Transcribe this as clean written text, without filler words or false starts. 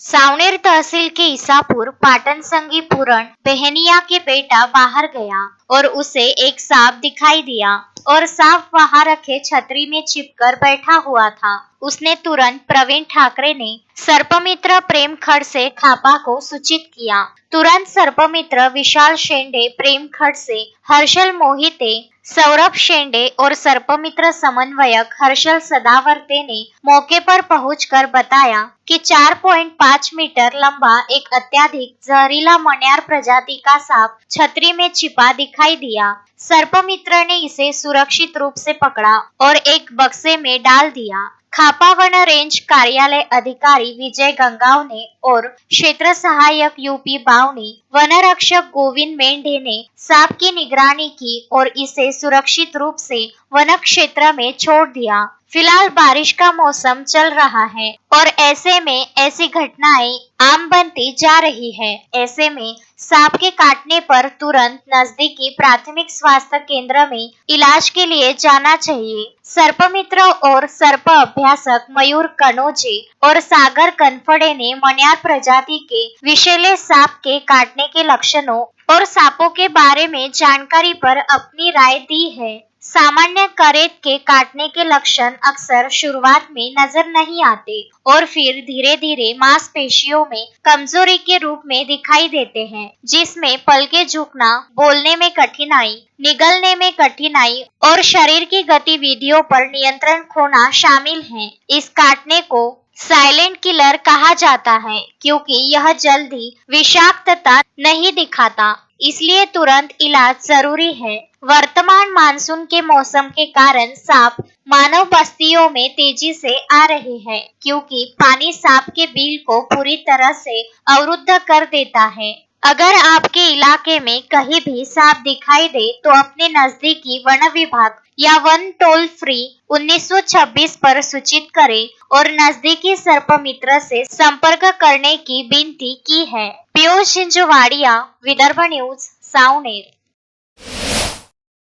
सावनेर तहसील के ईसापुर पाटन संगी पूरण बहनिया के बेटा बाहर गया और उसे एक सांप दिखाई दिया और सांप वहां रखे छतरी में छिपकर बैठा हुआ था। उसने तुरंत प्रवीण ठाकरे ने सर्पमित्र प्रेम खड़ से खापा को सूचित किया। तुरंत सर्पमित्र विशाल शेंडे प्रेम खड़ से हर्षल मोहिते, सौरभ शेंडे और सर्पमित्र समन्वयक हर्षल सदावर्ते ने मौके पर पहुंचकर बताया कि 4.5 मीटर लंबा एक अत्यधिक जहरीला मण्यार प्रजाति का सांप छतरी में छिपा दिखाई दिया। सर्पमित्र ने इसे सुरक्षित रूप से पकड़ा और एक बक्से में डाल दिया। खापा वन रेंज कार्यालय अधिकारी विजय गंगावने और क्षेत्र सहायक यूपी बावनी वन रक्षक गोविंद मेंढे ने सांप की निगरानी की और इसे सुरक्षित रूप से वन क्षेत्र में छोड़ दिया। फिलहाल बारिश का मौसम चल रहा है और ऐसे में ऐसी घटनाएं आम बनती जा रही है। ऐसे में सांप के काटने पर तुरंत नजदीकी प्राथमिक स्वास्थ्य केंद्र में इलाज के लिए जाना चाहिए। सर्पमित्र और सर्प अभ्यासक मयूर कनोजे और सागर कनफड़े ने मण्यार प्रजाति के विषैले सांप के काटने के लक्षणों और सांपों के बारे में जानकारी पर अपनी राय दी है। सामान्य करेत के काटने के लक्षण अक्सर शुरुआत में नजर नहीं आते और फिर धीरे धीरे मांसपेशियों में कमजोरी के रूप में दिखाई देते हैं, जिसमें पलके झुकना, बोलने में कठिनाई, निगलने में कठिनाई और शरीर की गतिविधियों पर नियंत्रण खोना शामिल है। इस काटने को साइलेंट किलर कहा जाता है क्योंकि यह जल्दी विषाक्तता नहीं दिखाता, इसलिए तुरंत इलाज जरूरी है। वर्तमान मानसून के मौसम के कारण सांप मानव बस्तियों में तेजी से आ रहे हैं क्योंकि पानी सांप के बिल को पूरी तरह से अवरुद्ध कर देता है। अगर आपके इलाके में कहीं भी सांप दिखाई दे तो अपने नजदीकी वन विभाग या वन टोल फ्री 1926 पर सूचित करें और नजदीकी सर्पमित्र से संपर्क करने की विनती की है। पीयूष झिंझवाड़िया, विदर्भ न्यूज, सावनेर।